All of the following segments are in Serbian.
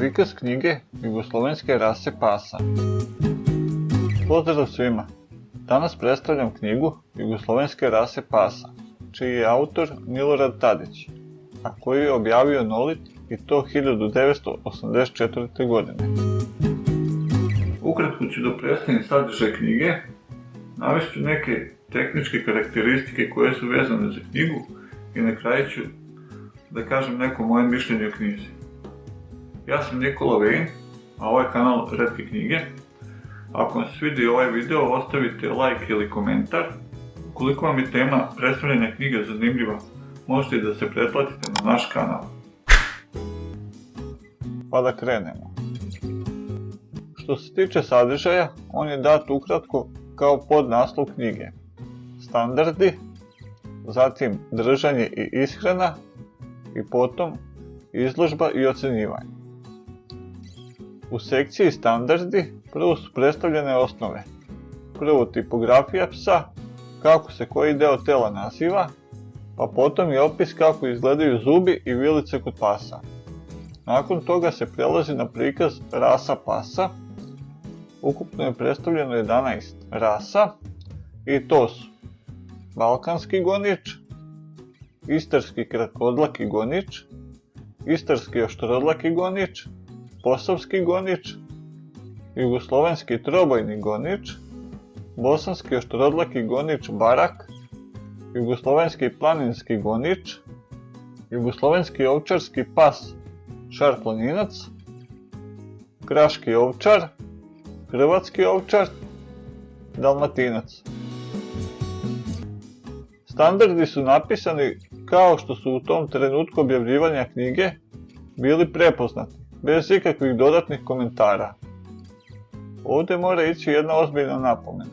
Prikaz knjige Jugoslovenske rase pasa. Pozdrav svima! Danas predstavljam knjigu Jugoslovenske rase pasa, čiji je autor Milorad Tadić, a koji je objavio Nolit i to 1984. godine. Ukratko ću da predstavim sadržaj knjige, navešću neke tehničke karakteristike koje su vezane za knjigu i na kraju ću da kažem neko moje mišljenje o knjizi. Ja sam Nikola Vejn, a ovo je kanal Retke knjige. Ako vam se svidi ovaj video, ostavite like ili komentar. Ukoliko vam je tema predstavljanja knjige zanimljiva, možete i da se pretplatite na naš kanal. Pa da krenemo. Što se tiče sadržaja, on je dat ukratko kao podnaslov knjige. Standardi, zatim držanje i ishrana i potom izložba i ocenjivanje. U sekciji standardi prvo su predstavljene osnove. Prvo tipografija psa, kako se koji deo tela naziva, pa potom je opis kako izgledaju zubi i vilice kod pasa. Nakon toga se prelazi na prikaz rasa pasa. Ukupno je predstavljeno 11 rasa i to su balkanski gonič, istarski kratkodlaki gonič, istarski oštrodlaki gonič, posavski gonič, jugoslovenski trobojni gonič, bosanski oštrodlaki gonič barak, jugoslovenski planinski gonič, jugoslovenski ovčarski pas šarplaninac, kraški ovčar, hrvatski ovčar, dalmatinac. Standardi su napisani kao što su u tom trenutku objavljivanja knjige bili prepoznati, bez ikakvih dodatnih komentara. Ovdje mora ići jedna ozbiljna napomena,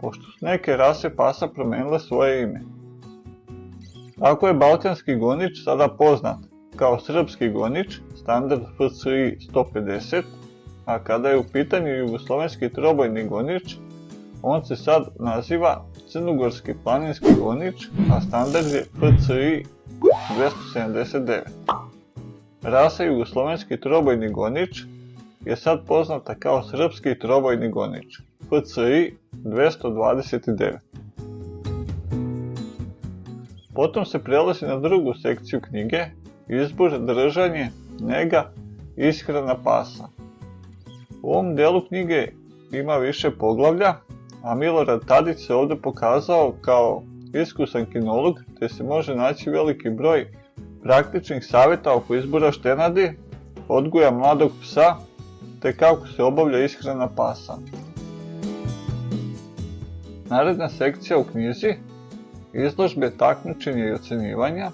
pošto su neke rase pasa promenile svoje ime. Tako je balkanski gonič sada poznat kao srpski gonič, standard FCI 150, a kada je u pitanju jugoslovenski trobojni gonič, on se sad naziva crnogorski planinski gonič, a standard je FCI 279. Rasa jugoslovenski trobojni gonič je sad poznata kao srpski trobojni gonič, FCI 229. Potom se prelazi na drugu sekciju knjige, izbor, držanje, nega, ishrana pasa. U ovom delu knjige ima više poglavlja, a Milorad Tadić se ovdje pokazao kao iskusan kinolog, te se može naći veliki broj praktičnih savjeta oko izbora štenadi, odgoja mladog psa, te kako se obavlja ishrana pasa. Naredna sekcija u knjizi, izložbe, takmičenja i ocenjivanja.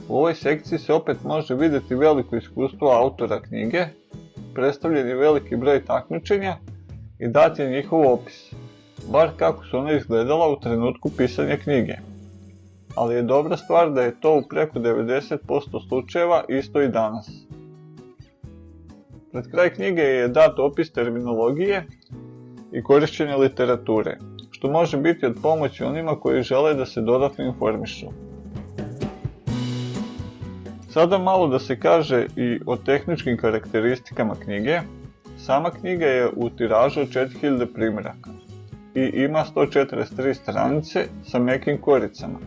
U ovoj sekciji se opet može vidjeti veliko iskustvo autora knjige, predstavljen je veliki broj takmičenja i dat je njihov opis, bar kako su ona izgledala u trenutku pisanja knjige. Ali je dobra stvar da je to u preko 90% slučajeva isto i danas. Pred kraj knjige je dat opis terminologije i korišćenja literature, što može biti od pomoći onima koji žele da se dodatno informišu. Sada malo da se kaže i o tehničkim karakteristikama knjige. Sama knjiga je u tiražu od 4000 primjeraka i ima 143 stranice sa mekim koricama.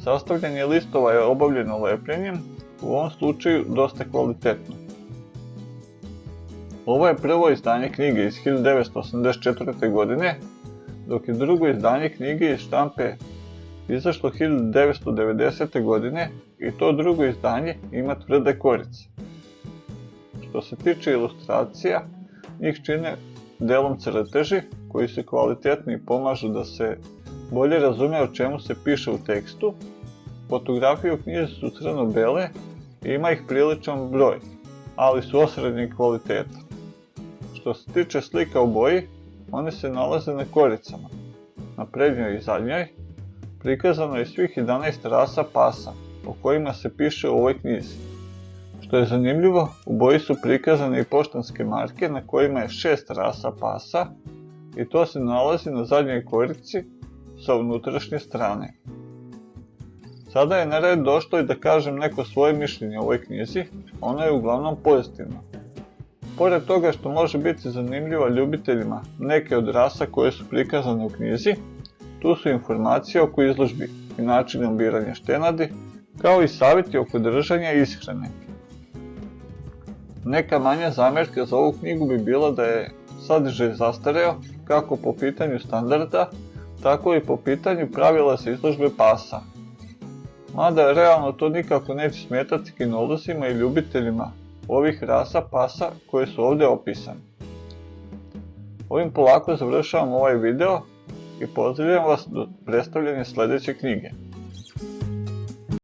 Sastavljanje listova je obavljeno lepljenjem, u ovom slučaju dosta kvalitetno. Ovo je prvo izdanje knjige iz 1984. godine, dok je drugo izdanje knjige iz štampe izašlo 1990. godine i to drugo izdanje ima tvrde korice. Što se tiče ilustracija, njih čine delom crteži koji su kvalitetni i pomažu da se bolje razume o čemu se piše u tekstu. Fotografije u knjizi su crno-bele i ima ih priličan broj, ali su osrednjeg kvaliteta. Što se tiče slika u boji, one se nalaze na koricama. Na prednjoj i zadnjoj prikazano je svih 11 rasa pasa o kojima se piše u ovoj knjizi. Što je zanimljivo, u boji su prikazane i poštanske marke na kojima je 6 rasa pasa i to se nalazi na zadnjoj korici sa unutrašnje strane. Sada je na red došlo i da kažem neko svoje mišljenje o ovoj knjizi, ono je uglavnom pozitivno. Pored toga što može biti zanimljiva ljubiteljima neke od rasa koje su prikazane u knjizi, tu su informacije oko izložbi i načinom biranja štenadi, kao i savjeti oko držanja i ishrane. Neka manja zamjerka za ovu knjigu bi bila da je sadržaj zastareo kako po pitanju standarda, tako i po pitanju pravila za izložbe pasa. Mada realno to nikako neće smetati kinolozima i ljubiteljima ovih rasa pasa koje su ovdje opisane. Ovim polako završavam ovaj video i pozdravljam vas do predstavljanja sljedeće knjige.